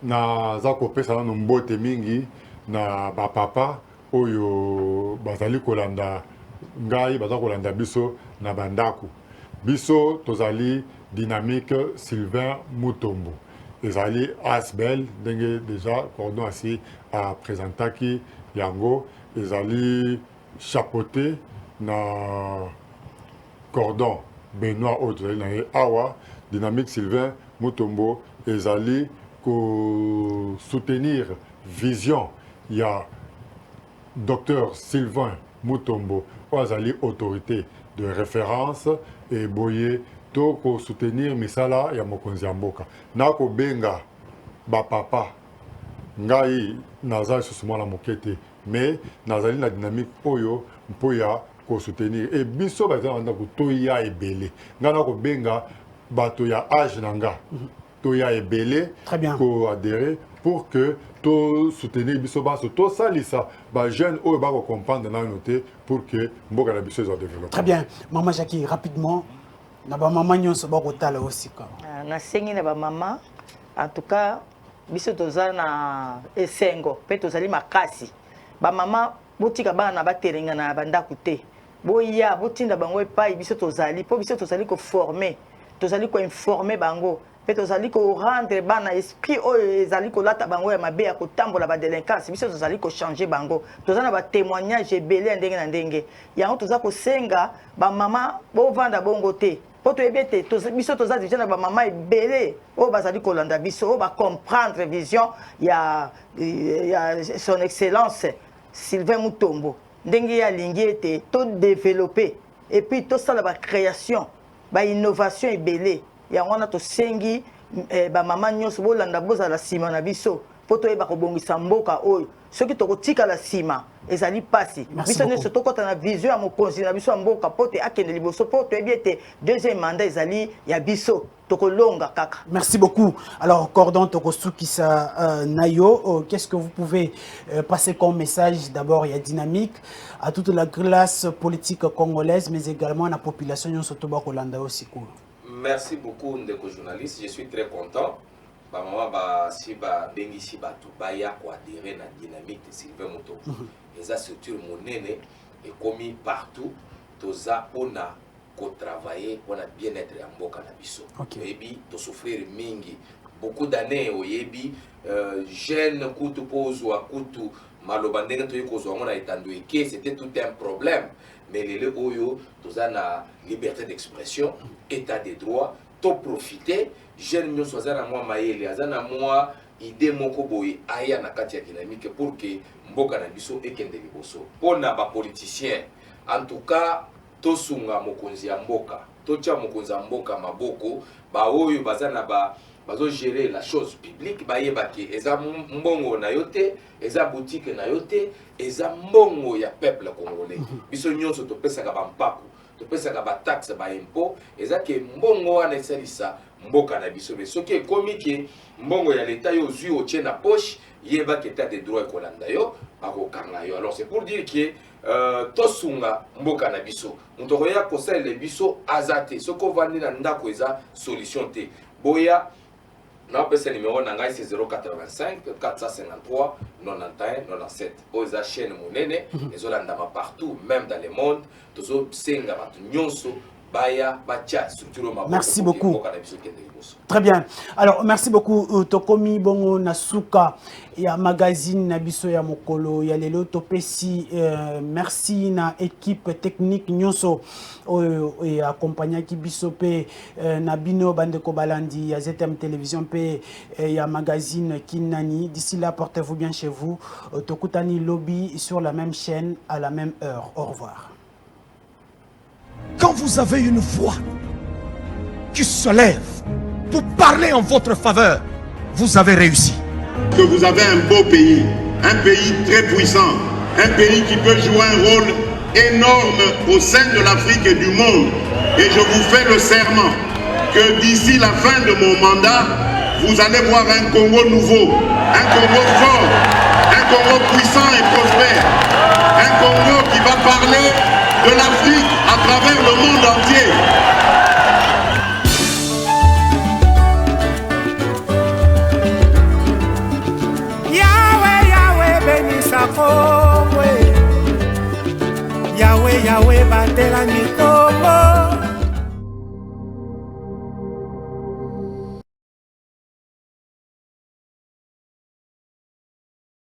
Na za kopesa na mbote mingi na ba papa oyo bazali kolanda ngai baza kolanda biso na bandako biso tozali dynamique Sylvain Mutombo ezali asbel ndenge déjà cordon asi a présentaki yango ezali chapeauté na cordon Benoît oyo tozali na ye awa dynamique Sylvain Mutombo ezali ko soutenir vision il y a docteur Sylvain Mutombo azali autorité de référence et boye to ko soutenir misala ya mokonzi ya mboka na ko benga ba papa ngai nazali susuma la mokete mais nazali na dynamique oyo mpoya ko soutenir et biso bazali na ko toya ebele ngana ko benga bato ya âge nanga toya ebele ko adhérer pour que to soutenir biso baso to salisa ba jeune oyo ba ko comprendre na noter pour que mboka na biso soit développé. Très bien. Maman Jackie rapidement na ba maman nyonso ba ko tala aussi ka. Na sengi na ba maman en tout cas biso toza na esengo pe tozali makasi ba mama botika bana ba terenga na banda kuté boya botinda bango epai biso tozali po biso tozali ko former tozali ko informer bango pe tozali ko rendre bana esprit oyo ezali ko lata bango ya mabe ya kotambola ba délinquance biso tozali ko changer bango tozana ba témoignage ebele ndenge na ndenge yango toza ko senga ba mama bo vanda bongo te po to ebete biso toza déjà na ba mama ebele o bazali ko landa biso o ba comprendre vision ya son excellence Sylvain Mutombo ndenge ya lingi ete to développer et puis to sala ba création ba innovation ebele ya wana to sengi ba mama nyonso bolanda boza la sima na biso poto eba ko bongisa mboka oyo soki to kotika la sima ezali pasi biso nyonso to kota na vision ya mokonzi na biso mboka pote akende liboso poto ebiete deuxième mandat ezali ya biso to kolonga kaka. Merci beaucoup. Alors Cordon Tokosukisa Nayo, qu'est-ce que vous pouvez passer comme message d'abord il y a dynamique à toute la classe politique congolaise mais également à la population nyonso to ba kolanda aussi cool. Merci beaucoup ndeko journaliste, je suis très content. Ba mama ba si ba bengi si ba to ba ya ko adhérer na dynamique de Sylvain Mutombo. Les structures monene et commis partout toza ona ko travailler pour la bien-être ya mboka na biso. Oyebi to souffrir mingi beaucoup d'années oyebi jeune kutu pozo a kutu maloba ndenge to yiko na etando eke c'était tout un problème. Mais les oyo toza na liberté d'expression, état de droit, to profiter jeune nyo soza na moi mayele azana moi idée moko boye aya na kati ya dynamique pour que mboka na biso ekende liboso. Pona ba politicien en tout cas tosunga mokonzi ya mboka, tocha mokonzi ya mboka maboko ba oyo bazana ba bazo gérer la chose publique ba yebaki eza mbongo na yote eza boutique na yote eza mbongo ya peuple congolais biso nyonso to pesa ka ba mpaku to pesa ka ba taxe ba impôt eza ke mbongo wana esalisa mboka na biso be soki ekomi ke mbongo ya l'état yo zui o tient na poche yeba ke état de droit kolanda yo bakokanga yo. Alors c'est pour dire que tosunga mboka na biso muto koya kosala biso azate soko vandi na ndako eza solution te boya. Non, c'est le numéro 085 453 91 97. Aux chaînes monene, les Hollandais partout, même dans le monde, tous aux senga nyonso baya bacha structure. Merci beaucoup. Très bien. Alors merci beaucoup Tokomi Bongo Nasuka ya magazine Nabiso ya Mokolo ya lelo topesi merci na équipe technique nyonso et accompagné ki biso pe na bino bandeko balandi ya ZM télévision pe ya magazine Kinani. D'ici là portez-vous bien chez vous. Tokutani lobby sur la même chaîne à la même heure. Au revoir. Quand vous avez une voix qui se lève pour parler en votre faveur, vous avez réussi. Que vous avez un beau pays, un pays très puissant, un pays qui peut jouer un rôle énorme au sein de l'Afrique et du monde. Et je vous fais le serment que d'ici la fin de mon mandat, vous allez voir un Congo nouveau, un Congo fort, un Congo puissant et prospère, un Congo qui va parler de l'Afrique à travers le monde entier. Yahweh, Yahweh, batela mikombo.